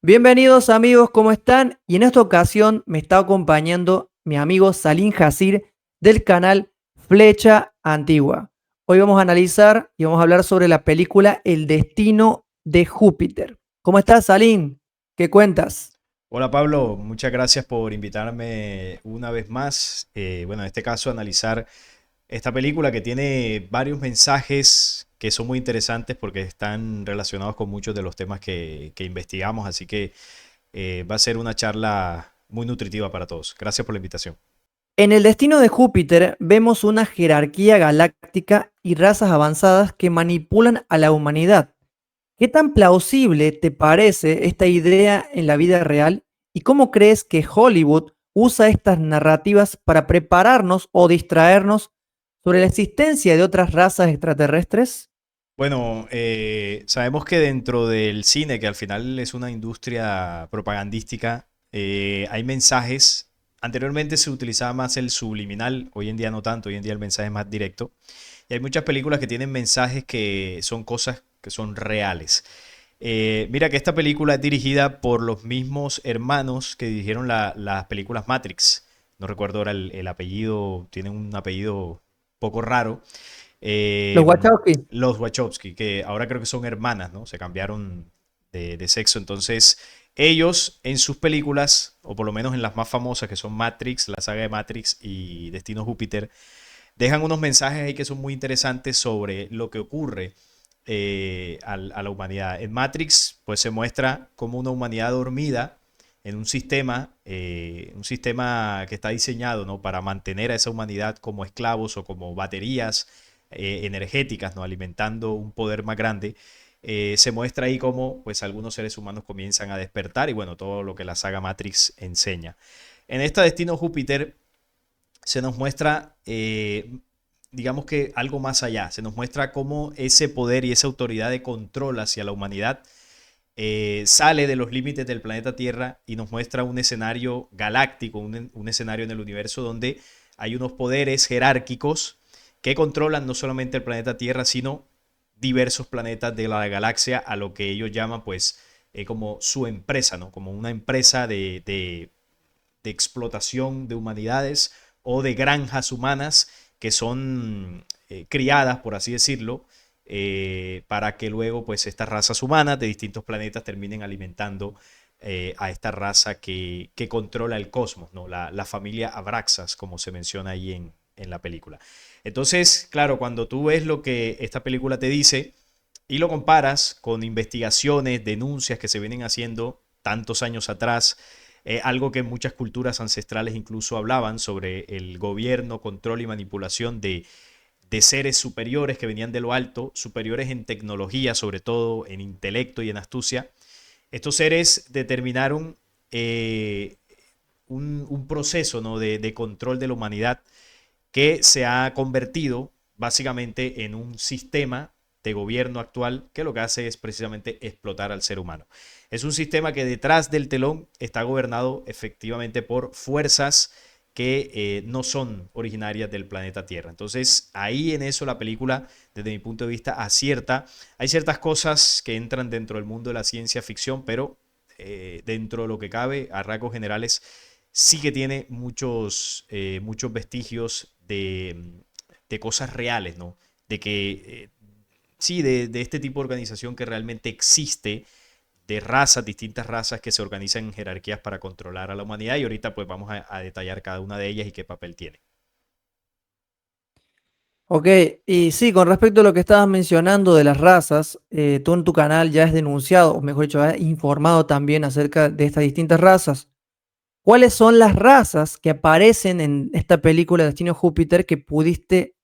Bienvenidos amigos, ¿cómo están? Y en esta ocasión me está acompañando mi amigo Salim Hasir del canal Flecha Antigua. Hoy vamos a analizar y vamos a hablar sobre la película El Destino de Júpiter. ¿Cómo estás, Salim? ¿Qué cuentas? Hola Pablo, muchas gracias por invitarme una vez más. Bueno, en este caso analizar esta película que tiene varios mensajes que son muy interesantes porque están relacionados con muchos de los temas que investigamos, así que va a ser una charla muy nutritiva para todos. Gracias por la invitación. En El Destino de Júpiter vemos una jerarquía galáctica y razas avanzadas que manipulan a la humanidad. ¿Qué tan plausible te parece esta idea en la vida real y cómo crees que Hollywood usa estas narrativas para prepararnos o distraernos sobre la existencia de otras razas extraterrestres? Bueno, sabemos que dentro del cine, que al final es una industria propagandística, hay mensajes. Anteriormente se utilizaba más el subliminal, hoy en día no tanto, hoy en día el mensaje es más directo. Y hay muchas películas que tienen mensajes que son cosas que son reales. Mira que esta película es dirigida por los mismos hermanos que dirigieron las películas Matrix. No recuerdo ahora el apellido, tienen un apellido poco raro. Los Eh, Wachowski. los Wachowski, que ahora creo que son hermanas, ¿no? Se cambiaron de sexo. Entonces, ellos en sus películas, o por lo menos en las más famosas, que son Matrix, la saga de Matrix y Destino Júpiter, dejan unos mensajes ahí que son muy interesantes sobre lo que ocurre a la humanidad. En Matrix, pues se muestra como una humanidad dormida en un sistema que está diseñado, ¿no? Para mantener a esa humanidad como esclavos o como baterías energéticas, ¿no? Alimentando un poder más grande. Se muestra ahí cómo pues algunos seres humanos comienzan a despertar y bueno, todo lo que la saga Matrix enseña. En esta Destino Júpiter se nos muestra, digamos que algo más allá, se nos muestra cómo ese poder y esa autoridad de control hacia la humanidad sale de los límites del planeta Tierra y nos muestra un escenario galáctico, un escenario en el universo donde hay unos poderes jerárquicos que controlan no solamente el planeta Tierra, sino diversos planetas de la galaxia, a lo que ellos llaman pues como su empresa, ¿no? Como una empresa de explotación de humanidades o de granjas humanas que son criadas, por así decirlo, para que luego pues estas razas humanas de distintos planetas terminen alimentando a esta raza que controla el cosmos, ¿no? La familia Abraxas, como se menciona ahí en la película. Entonces, claro, cuando tú ves lo que esta película te dice y lo comparas con investigaciones, denuncias que se vienen haciendo tantos años atrás, algo que muchas culturas ancestrales incluso hablaban sobre el gobierno, control y manipulación de seres superiores que venían de lo alto, superiores en tecnología, sobre todo en intelecto y en astucia. Estos seres determinaron un proceso, ¿no? de control de la humanidad que se ha convertido básicamente en un sistema de gobierno actual que lo que hace es precisamente explotar al ser humano. Es un sistema que detrás del telón está gobernado efectivamente por fuerzas que no son originarias del planeta Tierra. Entonces, ahí en eso la película, desde mi punto de vista, acierta. Hay ciertas cosas que entran dentro del mundo de la ciencia ficción, pero dentro de lo que cabe, a rasgos generales, sí que tiene muchos vestigios de cosas reales, ¿no? De que, sí, de este tipo de organización que realmente existe, de razas, distintas razas que se organizan en jerarquías para controlar a la humanidad y ahorita pues vamos a detallar cada una de ellas y qué papel tiene. Ok, y sí, con respecto a lo que estabas mencionando de las razas, tú en tu canal ya has denunciado, o mejor dicho, has informado también acerca de estas distintas razas. ¿Cuáles son las razas que aparecen en esta película Destino Júpiter que pudiste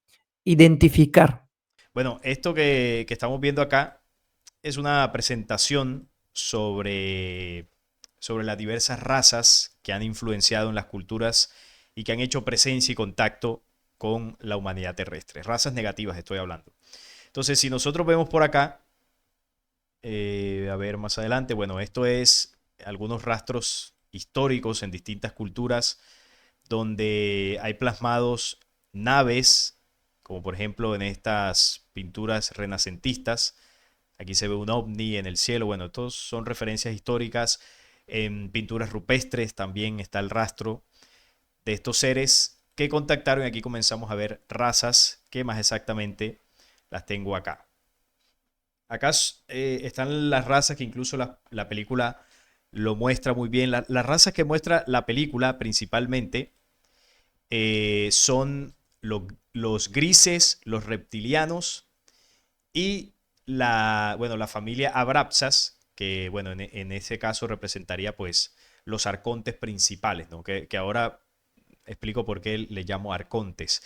identificar? Bueno, esto que estamos viendo acá es una presentación sobre las diversas razas que han influenciado en las culturas y que han hecho presencia y contacto con la humanidad terrestre. Razas negativas estoy hablando. Entonces, si nosotros vemos por acá, a ver más adelante, bueno, esto es algunos rastros históricos en distintas culturas donde hay plasmados naves, como por ejemplo en estas pinturas renacentistas, aquí se ve un ovni en el cielo. Bueno, todos son referencias históricas. En pinturas rupestres también está el rastro de estos seres que contactaron y aquí comenzamos a ver razas que más exactamente las tengo acá. Acá están las razas que incluso la película lo muestra muy bien. Las razas que muestra la película principalmente son los grises, los reptilianos y bueno, la familia Abrapsas, que bueno, en ese caso representaría pues los arcontes principales, ¿no? Que ahora explico por qué le llamo arcontes,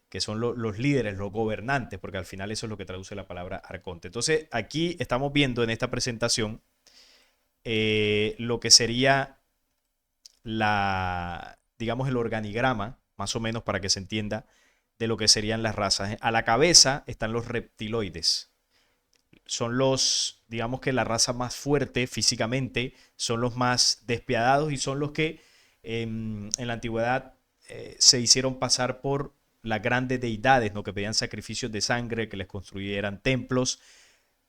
que son los líderes, los gobernantes, porque al final eso es lo que traduce la palabra arconte. Entonces, aquí estamos viendo en esta presentación lo que sería digamos, el organigrama, más o menos para que se entienda, de lo que serían las razas. A la cabeza están los reptiloides. Son digamos que la raza más fuerte físicamente, son los más despiadados y son los que en la antigüedad se hicieron pasar por las grandes deidades, ¿no? Que pedían sacrificios de sangre, que les construyeran templos.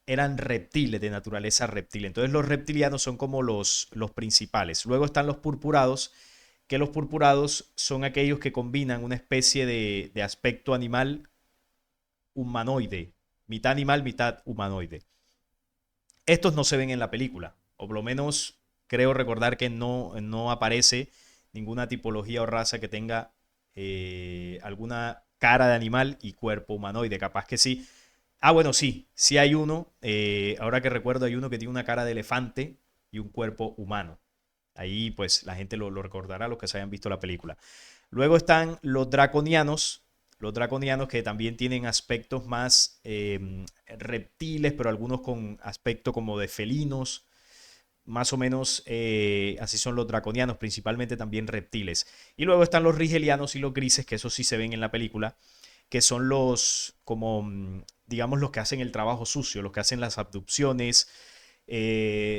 Eran reptiles, de naturaleza reptil. Entonces los reptilianos son como los principales. Luego están los purpurados, que los purpurados son aquellos que combinan una especie de aspecto animal humanoide, mitad animal, mitad humanoide. Estos no se ven en la película, o por lo menos creo recordar que no aparece ninguna tipología o raza que tenga alguna cara de animal y cuerpo humanoide. Capaz que sí. Ah, bueno, sí, sí hay uno. Ahora que recuerdo, hay uno que tiene una cara de elefante y un cuerpo humano. Ahí pues la gente lo recordará, los que se hayan visto la película. Luego están los draconianos que también tienen aspectos más reptiles, pero algunos con aspecto como de felinos. Más o menos así son los draconianos, principalmente también reptiles. Y luego están los rigelianos y los grises, que esos sí se ven en la película, que son como, digamos, los que hacen el trabajo sucio, los que hacen las abducciones.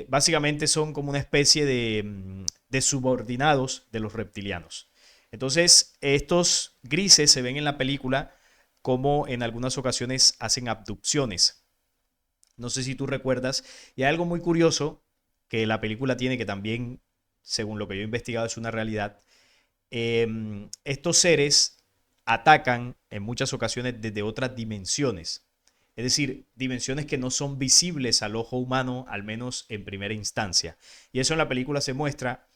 Básicamente son como una especie de subordinados de los reptilianos. Entonces, estos grises se ven en la película como en algunas ocasiones hacen abducciones. No sé si tú recuerdas. Y hay algo muy curioso que la película tiene, que también, según lo que yo he investigado, es una realidad. Estos seres atacan en muchas ocasiones desde otras dimensiones. Es decir, dimensiones que no son visibles al ojo humano, al menos en primera instancia. Y eso en la película se muestra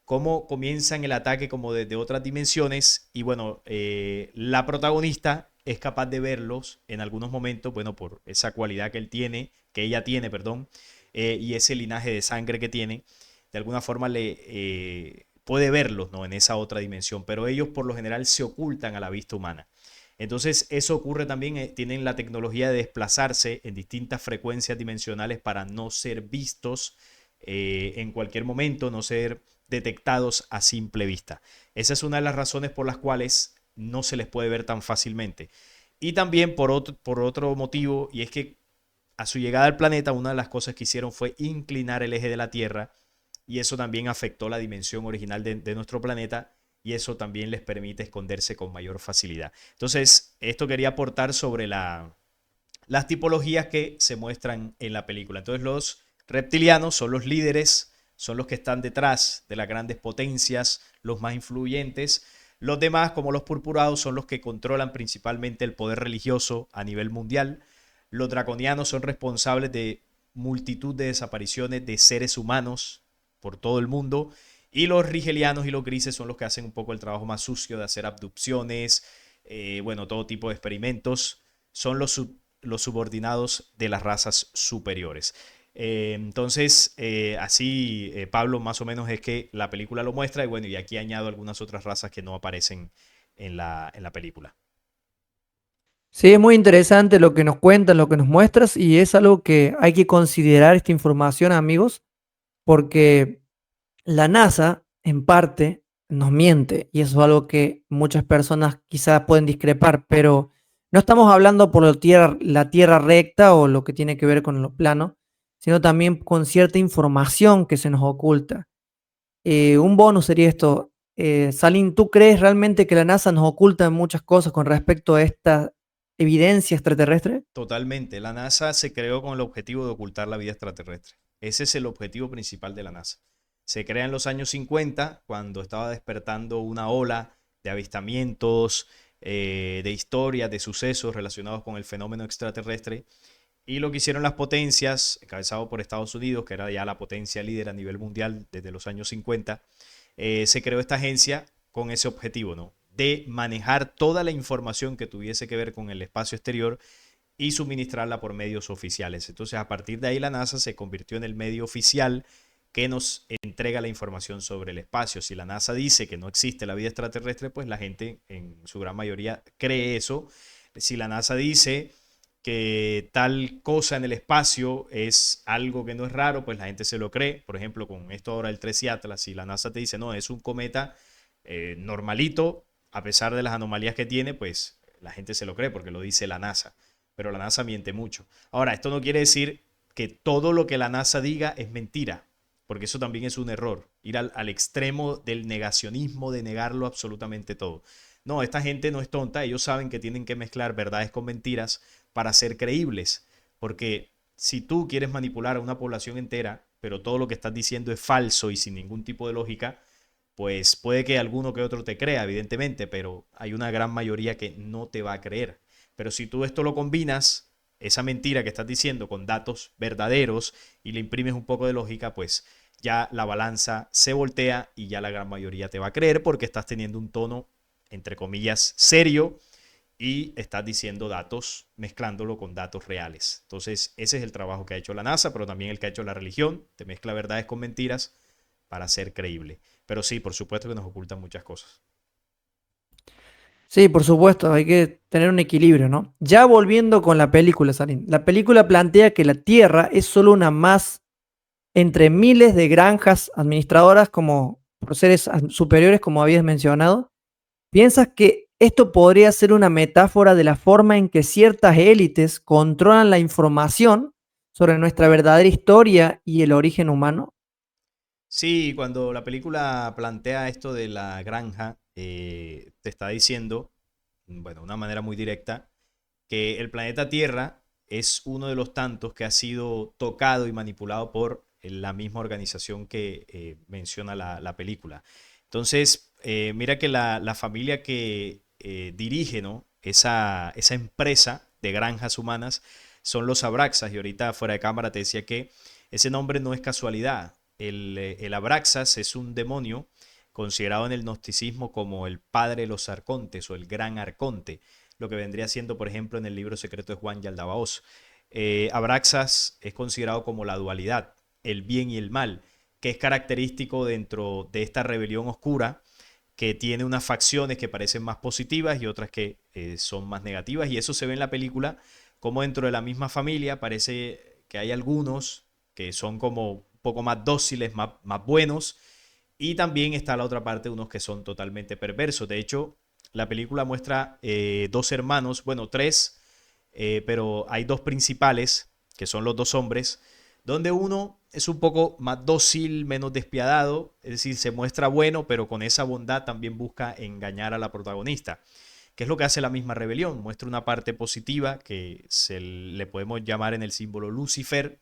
cómo comienzan el ataque como desde otras dimensiones y bueno, la protagonista es capaz de verlos en algunos momentos, bueno, por esa cualidad que ella tiene, perdón, y ese linaje de sangre que tiene, de alguna forma puede verlos, ¿no? En esa otra dimensión, pero ellos por lo general se ocultan a la vista humana. Entonces eso ocurre también, tienen la tecnología de desplazarse en distintas frecuencias dimensionales para no ser vistos en cualquier momento, no ser detectados a simple vista. Esa es una de las razones por las cuales no se les puede ver tan fácilmente. Y también por otro motivo, y es que a su llegada al planeta, una de las cosas que hicieron fue inclinar el eje de la Tierra y eso también afectó la dimensión original de nuestro planeta y eso también les permite esconderse con mayor facilidad. Entonces, esto quería aportar sobre las tipologías que se muestran en la película. Entonces, los reptilianos son los líderes, son los que están detrás de las grandes potencias, los más influyentes. Los demás, como los purpurados, son los que controlan principalmente el poder religioso a nivel mundial. Los draconianos son responsables de multitud de desapariciones de seres humanos por todo el mundo. Y los rigelianos y los grises son los que hacen un poco el trabajo más sucio de hacer abducciones, bueno, todo tipo de experimentos. Son los subordinados de las razas superiores. Entonces, así, Pablo, más o menos es que la película lo muestra y bueno, y aquí añado algunas otras razas que no aparecen en la película. Sí, es muy interesante lo que nos cuentan, lo que nos muestras y es algo que hay que considerar esta información, amigos, porque la NASA, en parte, nos miente y eso es algo que muchas personas quizás pueden discrepar, pero no estamos hablando por la tierra recta o lo que tiene que ver con lo plano, sino también con cierta información que se nos oculta. Un bonus sería esto. Salim, ¿tú crees realmente que la NASA nos oculta muchas cosas con respecto a esta evidencia extraterrestre? Totalmente. La NASA se creó con el objetivo de ocultar la vida extraterrestre. Ese es el objetivo principal de la NASA. Se crea en los años 50, cuando estaba despertando una ola de avistamientos, de historias, de sucesos relacionados con el fenómeno extraterrestre. Y lo que hicieron las potencias, encabezado por Estados Unidos, que era ya la potencia líder a nivel mundial desde los años 50, se creó esta agencia con ese objetivo, ¿no? De manejar toda la información que tuviese que ver con el espacio exterior y suministrarla por medios oficiales. Entonces, a partir de ahí, la NASA se convirtió en el medio oficial que nos entrega la información sobre el espacio. Si la NASA dice que no existe la vida extraterrestre, pues la gente en su gran mayoría cree eso. Si la NASA dice que tal cosa en el espacio es algo que no es raro, pues la gente se lo cree. Por ejemplo, con esto ahora el 13 Atlas, si la NASA te dice, no, es un cometa normalito, a pesar de las anomalías que tiene, pues la gente se lo cree porque lo dice la NASA. Pero la NASA miente mucho. Ahora, esto no quiere decir que todo lo que la NASA diga es mentira, porque eso también es un error, ir al extremo del negacionismo, de negarlo absolutamente todo. No, esta gente no es tonta, ellos saben que tienen que mezclar verdades con mentiras para ser creíbles, porque si tú quieres manipular a una población entera, pero todo lo que estás diciendo es falso y sin ningún tipo de lógica, pues puede que alguno que otro te crea, evidentemente, pero hay una gran mayoría que no te va a creer. Pero si tú esto lo combinas, esa mentira que estás diciendo con datos verdaderos y le imprimes un poco de lógica, pues ya la balanza se voltea y ya la gran mayoría te va a creer porque estás teniendo un tono, entre comillas, serio y estás diciendo datos, mezclándolo con datos reales. Entonces, ese es el trabajo que ha hecho la NASA, pero también el que ha hecho la religión, te mezcla verdades con mentiras para ser creíble. Pero sí, por supuesto que nos ocultan muchas cosas. Sí, por supuesto, hay que tener un equilibrio, ¿no? Ya volviendo con la película, Sarin. La película plantea que la Tierra es solo una más entre miles de granjas administradoras como por seres superiores, como habías mencionado. ¿Piensas que esto podría ser una metáfora de la forma en que ciertas élites controlan la información sobre nuestra verdadera historia y el origen humano? Sí, cuando la película plantea esto de la granja, te está diciendo, bueno, de una manera muy directa, que el planeta Tierra es uno de los tantos que ha sido tocado y manipulado por la misma organización que menciona la película. Entonces, mira que la familia que dirige, ¿no? esa empresa de granjas humanas son los Abraxas. Y ahorita fuera de cámara te decía que ese nombre no es casualidad. El Abraxas es un demonio considerado en el gnosticismo como el padre de los arcontes o el gran arconte, lo que vendría siendo, por ejemplo, en el libro secreto de Juan Yaldabaoth. Abraxas es considerado como la dualidad, el bien y el mal, que es característico dentro de esta rebelión oscura que tiene unas facciones que parecen más positivas y otras que son más negativas. Y eso se ve en la película, como dentro de la misma familia parece que hay algunos que son como un poco más dóciles, más buenos, y también está la otra parte, unos que son totalmente perversos. De hecho, la película muestra dos hermanos, bueno, tres, pero hay dos principales, que son los dos hombres, donde uno es un poco más dócil, menos despiadado, es decir, se muestra bueno, pero con esa bondad también busca engañar a la protagonista, que es lo que hace la misma rebelión, muestra una parte positiva que le podemos llamar en el símbolo Lucifer,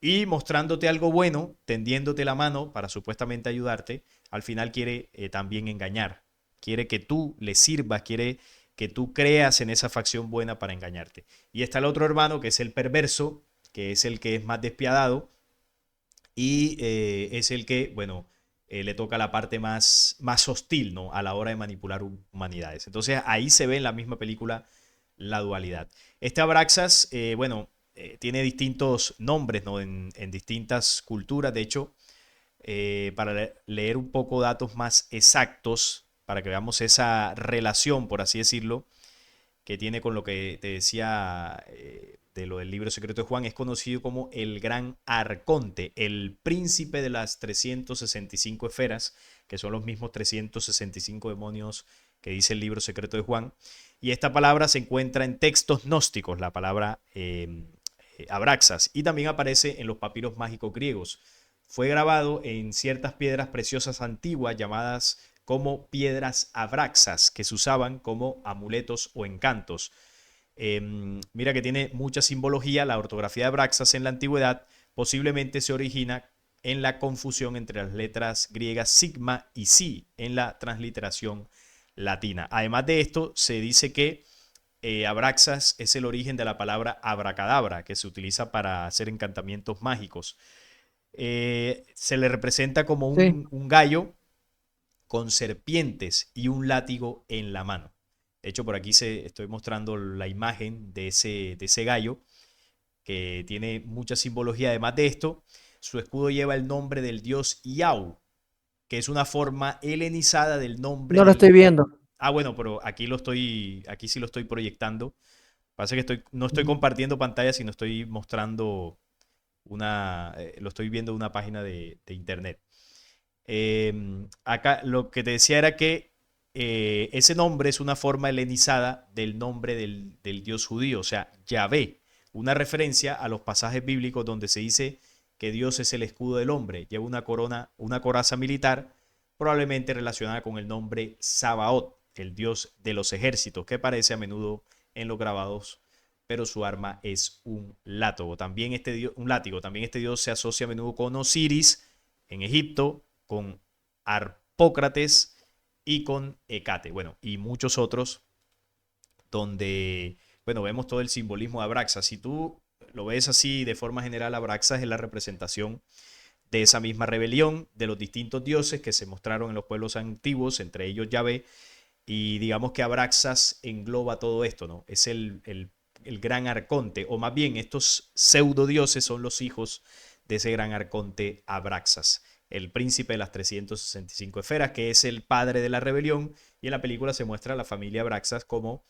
y mostrándote algo bueno, tendiéndote la mano para supuestamente ayudarte, al final quiere también engañar. Quiere que tú le sirvas, quiere que tú creas en esa facción buena para engañarte. Y está el otro hermano que es el perverso, que es el que es más despiadado y es el que, bueno, le toca la parte más hostil, ¿no? A la hora de manipular humanidades. Entonces ahí se ve en la misma película la dualidad. Este Abraxas, bueno, tiene distintos nombres, ¿no? En distintas culturas. De hecho, para leer un poco datos más exactos, para que veamos esa relación, por así decirlo, que tiene con lo que te decía de lo del libro secreto de Juan, es conocido como el Gran Arconte, el príncipe de las 365 esferas, que son los mismos 365 demonios que dice el libro secreto de Juan. Y esta palabra se encuentra en textos gnósticos, la palabra Abraxas, y también aparece en los papiros mágicos griegos. Fue grabado en ciertas piedras preciosas antiguas llamadas como piedras abraxas, que se usaban como amuletos o encantos. Mira que tiene mucha simbología. La ortografía de Abraxas en la antigüedad posiblemente se origina en la confusión entre las letras griegas sigma y psi en la transliteración latina. Además de esto, se dice que Abraxas es el origen de la palabra abracadabra, que se utiliza para hacer encantamientos mágicos. Se le representa como Sí. un gallo con serpientes y un látigo en la mano. De hecho, por aquí estoy mostrando la imagen de ese gallo que tiene mucha simbología. Además de esto, su escudo lleva el nombre del dios Iau, que es una forma helenizada del nombre No lo del... estoy viendo. Ah, bueno, pero aquí sí lo estoy proyectando. Pasa que no estoy Ujú. compartiendo pantalla, sino estoy mostrando lo estoy viendo en una página de internet. Acá lo que te decía era que ese nombre es una forma helenizada del nombre del dios judío, o sea, Yahvé, una referencia a los pasajes bíblicos donde se dice que Dios es el escudo del hombre, lleva una corona, una coraza militar, probablemente relacionada con el nombre Sabaoth, el dios de los ejércitos, que aparece a menudo en los grabados, pero su arma es un látigo. También un látigo. También este dios se asocia a menudo con Osiris en Egipto, con Arpócrates y con Hecate. Bueno, y muchos otros donde, bueno, vemos todo el simbolismo de Abraxas. Si tú lo ves así de forma general, Abraxas es la representación de esa misma rebelión de los distintos dioses que se mostraron en los pueblos antiguos, entre ellos Yahvé, y digamos que Abraxas engloba todo esto, ¿no? Es el gran arconte, o más bien estos pseudo dioses son los hijos de ese gran arconte Abraxas, el príncipe de las 365 esferas, que es el padre de la rebelión, y en la película se muestra a la familia Abraxas como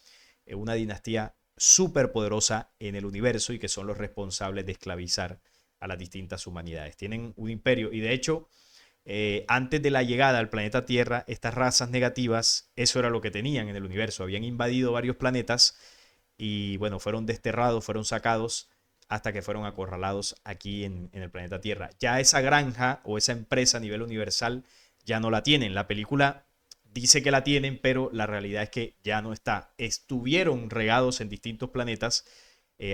una dinastía súper poderosa en el universo y que son los responsables de esclavizar a las distintas humanidades. Tienen un imperio y de hecho antes de la llegada al planeta Tierra, estas razas negativas, eso era lo que tenían en el universo. Habían invadido varios planetas y bueno, fueron desterrados, fueron sacados hasta que fueron acorralados aquí en el planeta Tierra. Ya esa granja o esa empresa a nivel universal ya no la tienen. La película dice que la tienen, pero la realidad es que ya no está. Estuvieron regados en distintos planetas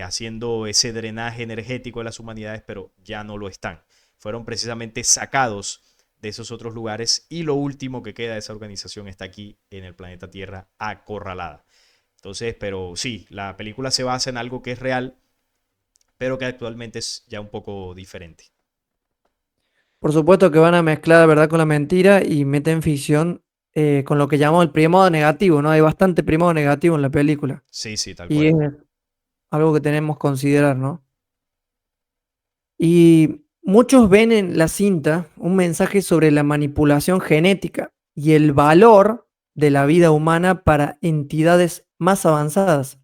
haciendo ese drenaje energético de las humanidades, pero ya no lo están. Fueron precisamente sacados de esos otros lugares y lo último que queda de esa organización está aquí en el planeta Tierra acorralada. Entonces, pero sí, la película se basa en algo que es real, pero que actualmente es ya un poco diferente. Por supuesto que van a mezclar la verdad con la mentira y meten ficción con lo que llamamos el primado negativo, ¿no? Hay bastante primado negativo en la película. Sí, sí, tal Y cual. es algo que tenemos que considerar, ¿no? Y muchos ven en la cinta un mensaje sobre la manipulación genética y el valor de la vida humana para entidades más avanzadas.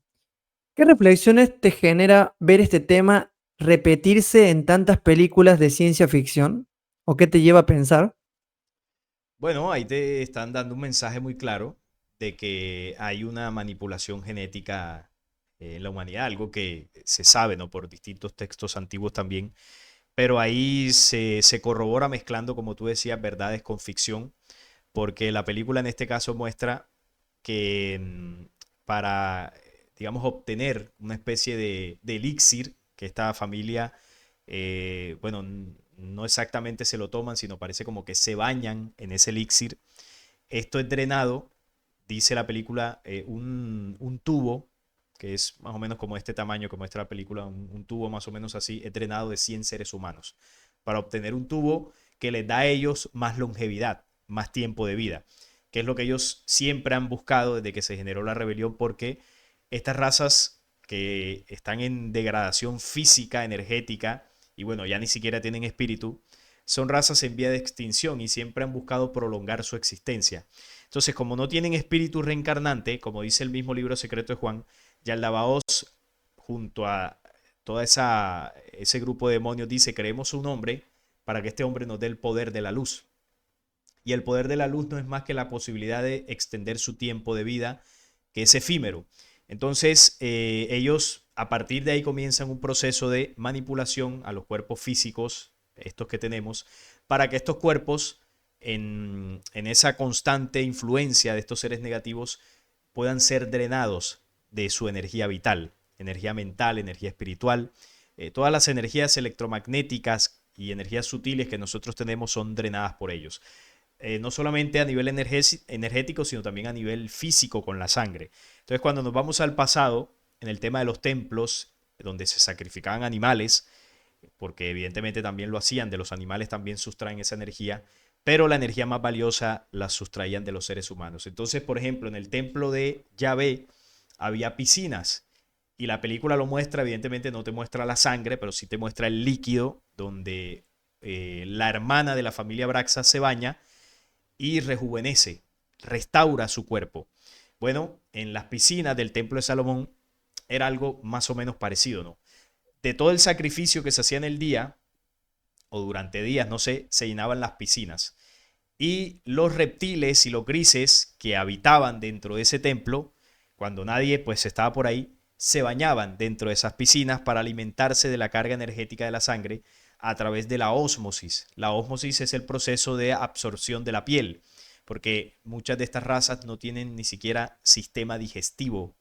¿Qué reflexiones te genera ver este tema repetirse en tantas películas de ciencia ficción? ¿O qué te lleva a pensar? Bueno, ahí te están dando un mensaje muy claro de que hay una manipulación genética en la humanidad, algo que se sabe, ¿no? Por distintos textos antiguos también, pero ahí se corrobora mezclando, como tú decías, verdades con ficción, porque la película en este caso muestra que para, digamos, obtener una especie de elixir que esta familia, bueno, no exactamente se lo toman, sino parece como que se bañan en ese elixir. Esto es drenado, dice la película, un tubo, que es más o menos como este tamaño que muestra la película, un tubo más o menos así, es drenado de 100 seres humanos, para obtener un tubo que les da a ellos más longevidad, más tiempo de vida, que es lo que ellos siempre han buscado desde que se generó la rebelión, porque estas razas que están en degradación física, energética, y bueno, ya ni siquiera tienen espíritu, son razas en vía de extinción y siempre han buscado prolongar su existencia. Entonces, como no tienen espíritu reencarnante, como dice el mismo libro secreto de Juan, Yaldabaoth, junto a ese grupo de demonios, dice, creemos un hombre para que este hombre nos dé el poder de la luz. Y el poder de la luz no es más que la posibilidad de extender su tiempo de vida, que es efímero. Entonces, ellos a partir de ahí comienzan un proceso de manipulación a los cuerpos físicos, estos que tenemos, para que estos cuerpos, en esa constante influencia de estos seres negativos, puedan ser drenados de su energía vital, energía mental, energía espiritual. Todas las energías electromagnéticas y energías sutiles que nosotros tenemos son drenadas por ellos. No solamente a nivel energético, sino también a nivel físico con la sangre. Entonces, cuando nos vamos al pasado, en el tema de los templos, donde se sacrificaban animales, porque evidentemente también lo hacían, de los animales también sustraen esa energía, pero la energía más valiosa la sustraían de los seres humanos. Entonces, por ejemplo, en el templo de Yahvé había piscinas y la película lo muestra, evidentemente no te muestra la sangre, pero sí te muestra el líquido donde la hermana de la familia Braxa se baña y rejuvenece, restaura su cuerpo. Bueno, en las piscinas del templo de Salomón era algo más o menos parecido, ¿no? De todo el sacrificio que se hacía en el día, o durante días, no sé, se llenaban las piscinas. Y los reptiles y los grises que habitaban dentro de ese templo, cuando nadie pues estaba por ahí, se bañaban dentro de esas piscinas para alimentarse de la carga energética de la sangre a través de la ósmosis. La ósmosis es el proceso de absorción de la piel, porque muchas de estas razas no tienen ni siquiera sistema digestivo,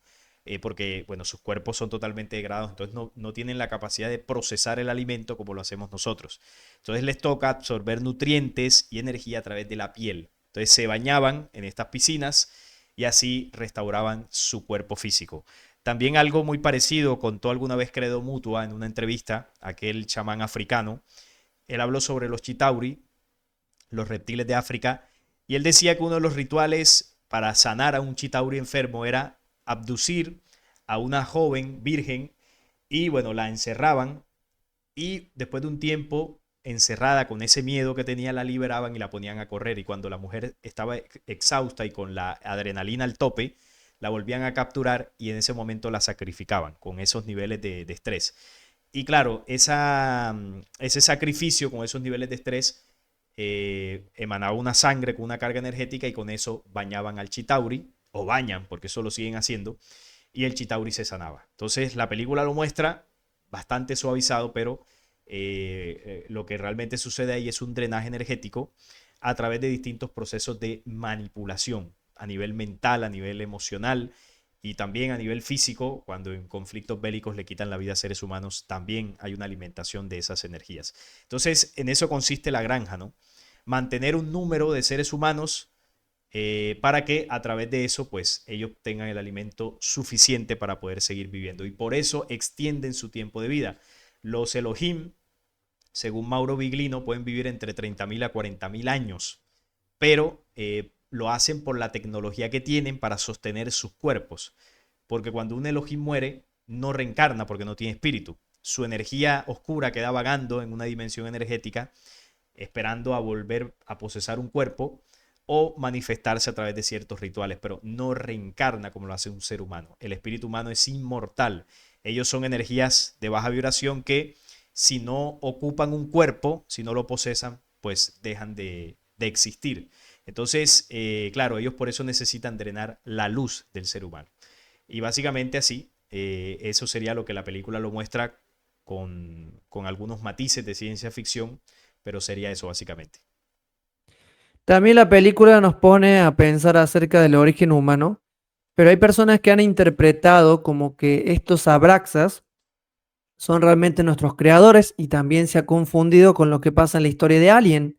porque bueno, sus cuerpos son totalmente degradados, entonces no tienen la capacidad de procesar el alimento como lo hacemos nosotros. Entonces les toca absorber nutrientes y energía a través de la piel. Entonces se bañaban en estas piscinas y así restauraban su cuerpo físico. También algo muy parecido contó alguna vez Credo Mutua en una entrevista, aquel chamán africano. Él habló sobre los chitauri, los reptiles de África, y él decía que uno de los rituales para sanar a un chitauri enfermo era abducir a una joven virgen y bueno, la encerraban y después de un tiempo encerrada con ese miedo que tenía la liberaban y la ponían a correr y cuando la mujer estaba exhausta y con la adrenalina al tope, la volvían a capturar y en ese momento la sacrificaban con esos niveles de estrés. Y claro, ese sacrificio con esos niveles de estrés emanaba una sangre con una carga energética y con eso bañaban al chitauri, o bañan, porque eso lo siguen haciendo, y el chitauri se sanaba. Entonces la película lo muestra bastante suavizado, pero lo que realmente sucede ahí es un drenaje energético a través de distintos procesos de manipulación a nivel mental, a nivel emocional y también a nivel físico, cuando en conflictos bélicos le quitan la vida a seres humanos, también hay una alimentación de esas energías. Entonces, en eso consiste la granja, ¿no? Mantener un número de seres humanos para que a través de eso, pues, ellos tengan el alimento suficiente para poder seguir viviendo. Y por eso extienden su tiempo de vida. Los Elohim, según Mauro Biglino, pueden vivir entre 30.000 a 40.000 años, pero lo hacen por la tecnología que tienen para sostener sus cuerpos. Porque cuando un Elohim muere, no reencarna porque no tiene espíritu. Su energía oscura queda vagando en una dimensión energética, esperando a volver a posesar un cuerpo o manifestarse a través de ciertos rituales, pero no reencarna como lo hace un ser humano. El espíritu humano es inmortal. Ellos son energías de baja vibración que si no ocupan un cuerpo, si no lo posesan, pues dejan de existir. Entonces, claro, ellos por eso necesitan drenar la luz del ser humano. Y básicamente así, eso sería lo que la película lo muestra con algunos matices de ciencia ficción, pero sería eso básicamente. También la película nos pone a pensar acerca del origen humano, pero hay personas que han interpretado como que estos abraxas son realmente nuestros creadores y también se ha confundido con lo que pasa en la historia de Alien,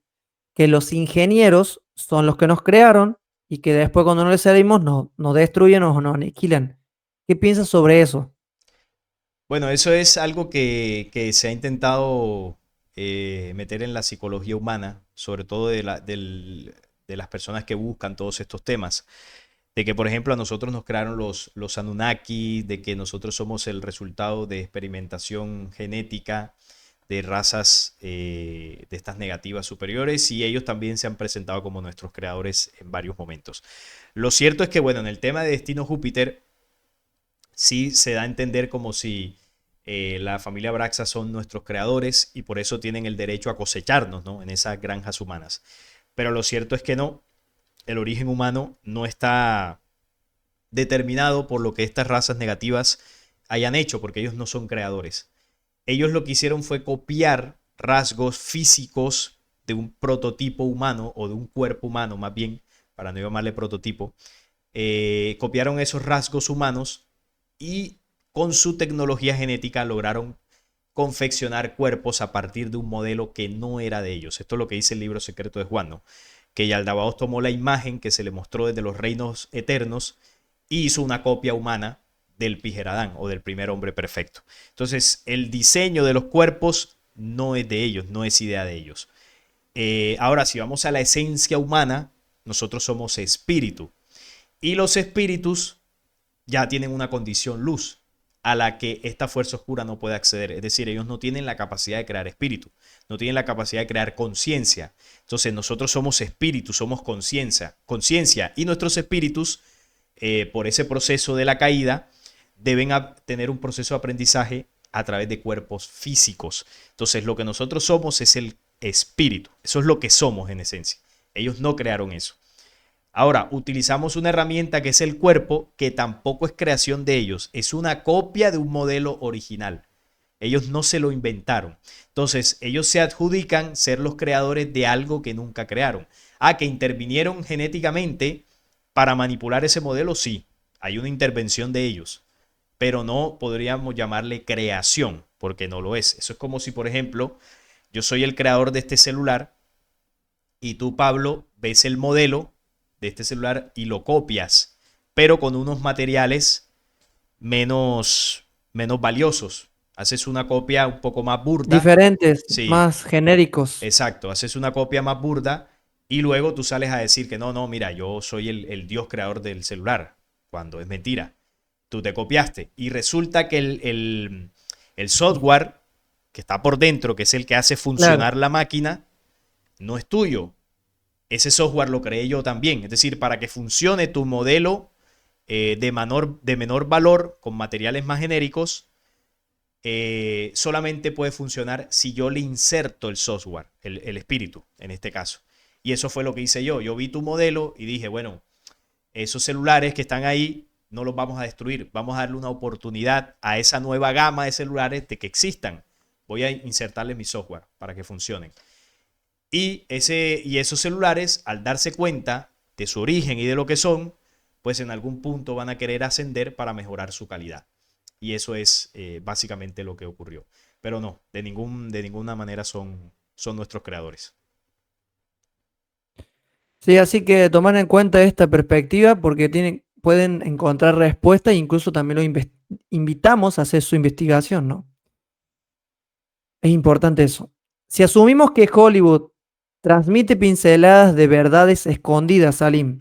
que los ingenieros son los que nos crearon y que después cuando no les servimos nos destruyen o nos aniquilan. ¿Qué piensas sobre eso? Bueno, eso es algo que se ha intentado meter en la psicología humana, sobre todo de las personas que buscan todos estos temas. De que, por ejemplo, a nosotros nos crearon los Anunnaki, de que nosotros somos el resultado de experimentación genética de razas de estas negativas superiores y ellos también se han presentado como nuestros creadores en varios momentos. Lo cierto es que, bueno, en el tema de Destino Júpiter sí se da a entender como si la familia Braxa son nuestros creadores y por eso tienen el derecho a cosecharnos, ¿no? En esas granjas humanas. Pero lo cierto es que no, el origen humano no está determinado por lo que estas razas negativas hayan hecho, porque ellos no son creadores. Ellos lo que hicieron fue copiar rasgos físicos de un prototipo humano o de un cuerpo humano, más bien, para no llamarle prototipo, copiaron esos rasgos humanos y con su tecnología genética lograron confeccionar cuerpos a partir de un modelo que no era de ellos. Esto es lo que dice el libro secreto de Juan, ¿no? Que Yaldabaoth tomó la imagen que se le mostró desde los reinos eternos y hizo una copia humana del Pijeradán o del primer hombre perfecto. Entonces, el diseño de los cuerpos no es de ellos, no es idea de ellos. Ahora, si vamos a la esencia humana, nosotros somos espíritu. Y los espíritus ya tienen una condición luz a la que esta fuerza oscura no puede acceder. Es decir, ellos no tienen la capacidad de crear espíritu, no tienen la capacidad de crear conciencia. Entonces nosotros somos espíritu, somos conciencia y nuestros espíritus, por ese proceso de la caída, deben tener un proceso de aprendizaje a través de cuerpos físicos. Entonces lo que nosotros somos es el espíritu. Eso es lo que somos en esencia. Ellos no crearon eso. Ahora, utilizamos una herramienta que es el cuerpo, que tampoco es creación de ellos, es una copia de un modelo original. Ellos no se lo inventaron. Entonces, ellos se adjudican ser los creadores de algo que nunca crearon. Ah, que intervinieron genéticamente para manipular ese modelo, sí. Hay una intervención de ellos, pero no podríamos llamarle creación, porque no lo es. Eso es como si, por ejemplo, yo soy el creador de este celular y tú, Pablo, ves el modelo de este celular y lo copias, pero con unos materiales menos valiosos. Haces una copia un poco más burda. Diferentes, Sí, más genéricos. exacto. Haces una copia más burda y luego tú sales a decir que no, no, mira, yo soy el Dios creador del celular, cuando es mentira. Tú te copiaste y resulta que el software que está por dentro, que es el que hace Claro. funcionar la máquina, no es tuyo. Ese software lo creé yo también. Es decir, para que funcione tu modelo de menor valor con materiales más genéricos, solamente puede funcionar si yo le inserto el software, el espíritu en este caso. Y eso fue lo que hice yo. Yo vi tu modelo y dije, bueno, esos celulares que están ahí no los vamos a destruir. Vamos a darle una oportunidad a esa nueva gama de celulares de que existan. Voy a insertarle mi software para que funcionen. Y esos celulares, al darse cuenta de su origen y de lo que son, pues en algún punto van a querer ascender para mejorar su calidad. Y eso es básicamente lo que ocurrió. Pero no, de ninguna manera son nuestros creadores. Sí, así que tomar en cuenta esta perspectiva porque pueden encontrar respuesta e incluso también invitamos a hacer su investigación, ¿no? Es importante eso. Si asumimos que Hollywood transmite pinceladas de verdades escondidas, Salim,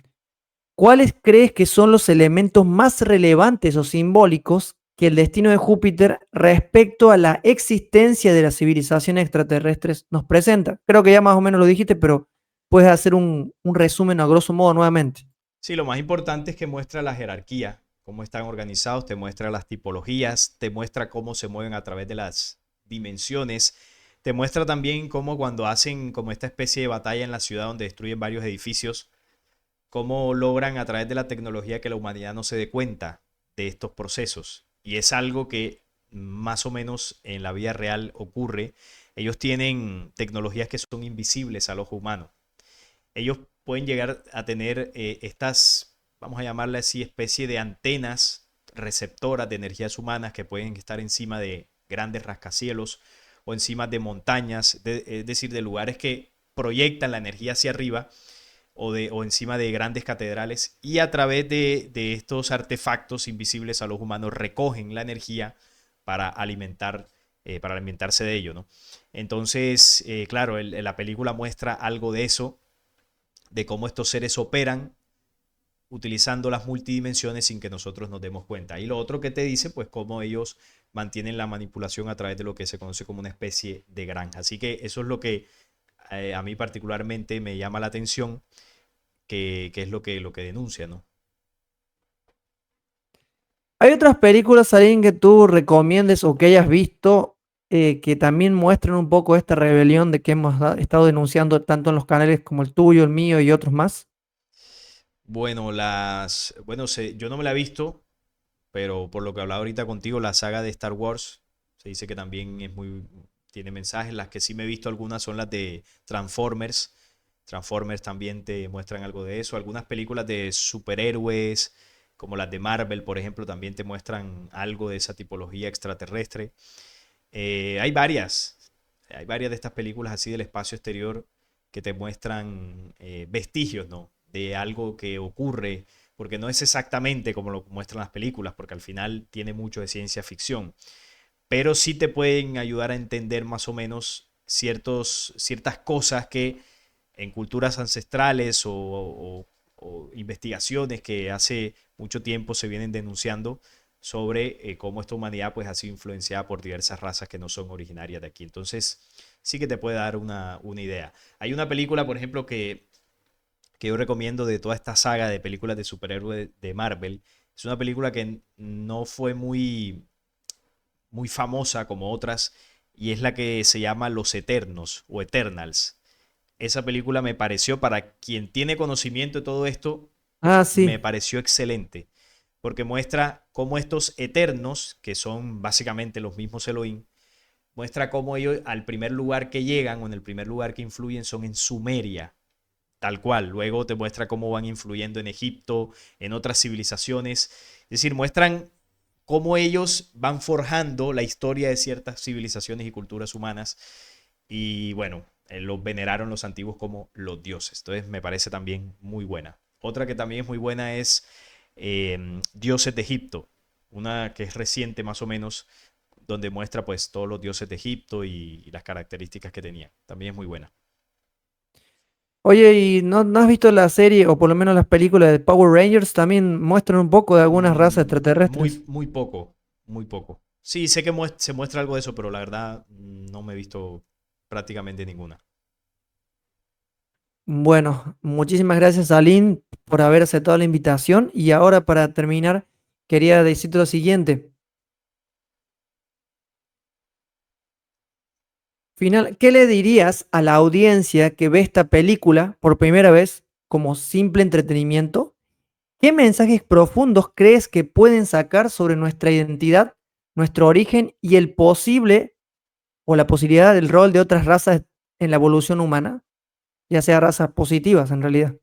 ¿cuáles crees que son los elementos más relevantes o simbólicos que el destino de Júpiter respecto a la existencia de la civilización extraterrestres nos presenta? Creo que ya más o menos lo dijiste, pero puedes hacer un resumen a grosso modo nuevamente. Sí, lo más importante es que muestra la jerarquía, cómo están organizados, te muestra las tipologías, te muestra cómo se mueven a través de las dimensiones, te muestra también cómo cuando hacen como esta especie de batalla en la ciudad donde destruyen varios edificios, cómo logran a través de la tecnología que la humanidad no se dé cuenta de estos procesos. Y es algo que más o menos en la vida real ocurre. Ellos tienen tecnologías que son invisibles al ojo humano. Ellos pueden llegar a tener estas, vamos a llamarle así, especie de antenas receptoras de energías humanas que pueden estar encima de grandes rascacielos o encima de montañas, es decir, de lugares que proyectan la energía hacia arriba o encima de grandes catedrales y a través de estos artefactos invisibles a los humanos recogen la energía para para alimentarse de ello, ¿no? Entonces, claro, la película muestra algo de eso, de cómo estos seres operan utilizando las multidimensiones sin que nosotros nos demos cuenta. Y lo otro que te dice, pues cómo ellos mantienen la manipulación a través de lo que se conoce como una especie de granja. Así que eso es lo que a mí particularmente me llama la atención, que es lo que denuncia, ¿no? ¿Hay otras películas, alguien que tú recomiendes o que hayas visto que también muestren un poco esta rebelión de que hemos estado denunciando tanto en los canales como el tuyo, el mío y otros más? Bueno, yo no me la he visto, pero por lo que hablaba ahorita contigo, la saga de Star Wars, se dice que también tiene mensajes. Las que sí me he visto algunas son las de Transformers. Transformers también te muestran algo de eso. Algunas películas de superhéroes, como las de Marvel, por ejemplo, también te muestran algo de esa tipología extraterrestre. Hay varias de estas películas así del espacio exterior que te muestran vestigios, ¿no? De algo que ocurre, porque no es exactamente como lo muestran las películas, porque al final tiene mucho de ciencia ficción, pero sí te pueden ayudar a entender más o menos ciertas cosas que en culturas ancestrales o investigaciones que hace mucho tiempo se vienen denunciando sobre cómo esta humanidad pues ha sido influenciada por diversas razas que no son originarias de aquí. Entonces, sí que te puede dar una idea. Hay una película, por ejemplo, que yo recomiendo de toda esta saga de películas de superhéroes de Marvel. Es una película que no fue muy famosa como otras y es la que se llama Los Eternos o Eternals. Esa película me pareció, para quien tiene conocimiento de todo esto, Ah, me sí. pareció excelente, porque muestra cómo estos eternos, que son básicamente los mismos Elohim, muestra cómo ellos al primer lugar que llegan o en el primer lugar que influyen son en Sumeria, tal cual. Luego te muestra cómo van influyendo en Egipto, en otras civilizaciones. Es decir, muestran cómo ellos van forjando la historia de ciertas civilizaciones y culturas humanas y bueno, los veneraron los antiguos como los dioses. Entonces me parece también muy buena. Otra que también es muy buena es Dioses de Egipto, una que es reciente más o menos, donde muestra pues todos los dioses de Egipto y las características que tenía. También es muy buena. Oye, ¿y no has visto la serie o por lo menos las películas de Power Rangers? También muestran un poco de algunas razas extraterrestres. Muy poco, muy poco. Sí, sé que se muestra algo de eso, pero la verdad no me he visto prácticamente ninguna. Bueno, muchísimas gracias, Aline, por haber aceptado la invitación. Y ahora, para terminar, quería decirte lo siguiente. Final, ¿qué le dirías a la audiencia que ve esta película por primera vez como simple entretenimiento? ¿Qué mensajes profundos crees que pueden sacar sobre nuestra identidad, nuestro origen y el posible o la posibilidad del rol de otras razas en la evolución humana? Ya sea razas positivas en realidad.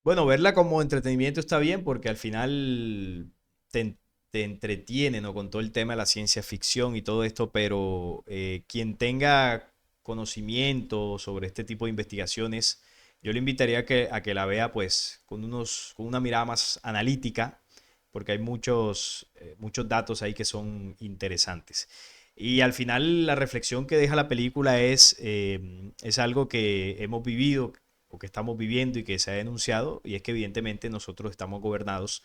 Bueno, verla como entretenimiento está bien porque al final te, te entretiene, ¿no? Con todo el tema de la ciencia ficción y todo esto, pero quien tenga conocimiento sobre este tipo de investigaciones, yo le invitaría a que la vea pues con una mirada más analítica, porque hay muchos datos ahí que son interesantes. Y al final la reflexión que deja la película es algo que hemos vivido o que estamos viviendo y que se ha denunciado, y es que evidentemente nosotros estamos gobernados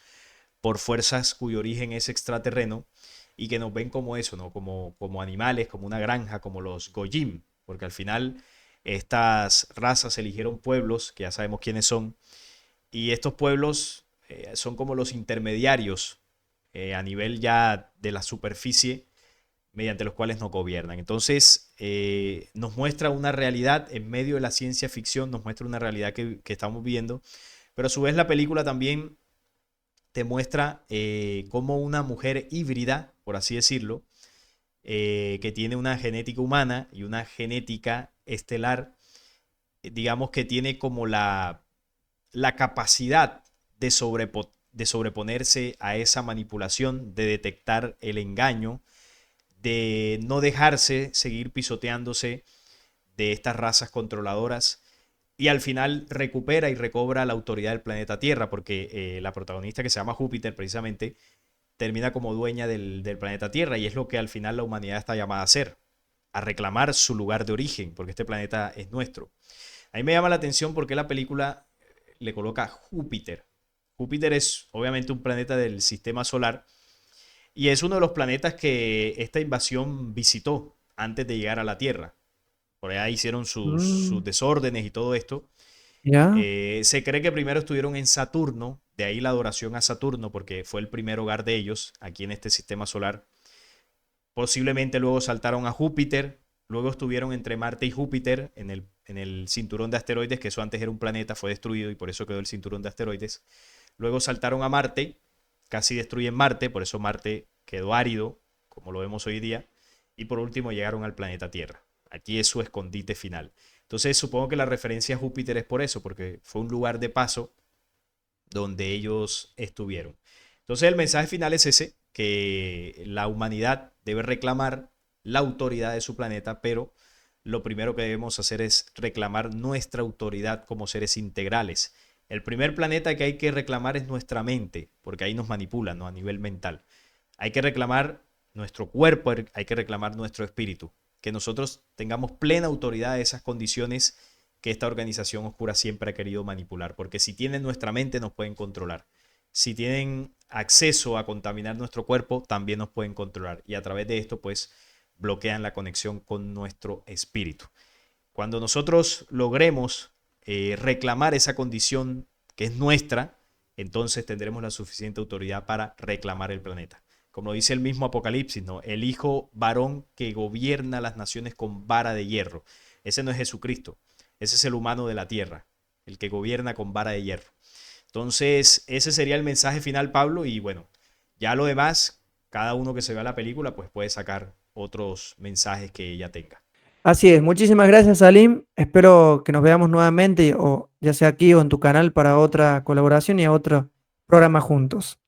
por fuerzas cuyo origen es extraterreno y que nos ven como eso, ¿no? Como animales, como una granja, como los Gojim, porque al final estas razas eligieron pueblos, que ya sabemos quiénes son, y estos pueblos son como los intermediarios a nivel ya de la superficie mediante los cuales nos gobiernan. Entonces, nos muestra una realidad en medio de la ciencia ficción, nos muestra una realidad que estamos viendo, pero a su vez la película también te muestra cómo una mujer híbrida, por así decirlo, que tiene una genética humana y una genética estelar, digamos que tiene como la capacidad de sobreponerse a esa manipulación, de detectar el engaño, de no dejarse seguir pisoteándose de estas razas controladoras y al final recupera y recobra la autoridad del planeta Tierra porque la protagonista que se llama Júpiter precisamente termina como dueña del planeta Tierra y es lo que al final la humanidad está llamada a hacer, a reclamar su lugar de origen porque este planeta es nuestro. A mí me llama la atención porque la película le coloca Júpiter. Júpiter es obviamente un planeta del sistema solar y es uno de los planetas que esta invasión visitó antes de llegar a la Tierra. Por allá hicieron sus Mm, desórdenes y todo esto. ya. Se cree que primero estuvieron en Saturno, de ahí la adoración a Saturno, porque fue el primer hogar de ellos aquí en este sistema solar. Posiblemente luego saltaron a Júpiter, luego estuvieron entre Marte y Júpiter en el cinturón de asteroides, que eso antes era un planeta, fue destruido y por eso quedó el cinturón de asteroides. Luego saltaron a Marte, casi destruyen Marte, por eso Marte quedó árido, como lo vemos hoy día. Y por último llegaron al planeta Tierra. Aquí es su escondite final. Entonces supongo que la referencia a Júpiter es por eso, porque fue un lugar de paso donde ellos estuvieron. Entonces el mensaje final es ese, que la humanidad debe reclamar la autoridad de su planeta, pero lo primero que debemos hacer es reclamar nuestra autoridad como seres integrales. El primer planeta que hay que reclamar es nuestra mente, porque ahí nos manipulan, ¿no? A nivel mental. Hay que reclamar nuestro cuerpo, hay que reclamar nuestro espíritu, que nosotros tengamos plena autoridad de esas condiciones que esta organización oscura siempre ha querido manipular, porque si tienen nuestra mente nos pueden controlar. Si tienen acceso a contaminar nuestro cuerpo, también nos pueden controlar. Y a través de esto, pues, bloquean la conexión con nuestro espíritu. Cuando nosotros logremos reclamar esa condición que es nuestra, entonces tendremos la suficiente autoridad para reclamar el planeta. Como dice el mismo Apocalipsis, ¿no? El hijo varón que gobierna las naciones con vara de hierro. Ese no es Jesucristo, ese es el humano de la tierra, el que gobierna con vara de hierro. Entonces, ese sería el mensaje final, Pablo, y bueno, ya lo demás, cada uno que se vea la película, pues puede sacar otros mensajes que ella tenga. Así es, muchísimas gracias, Salim. Espero que nos veamos nuevamente, o ya sea aquí o en tu canal, para otra colaboración y a otro programa juntos.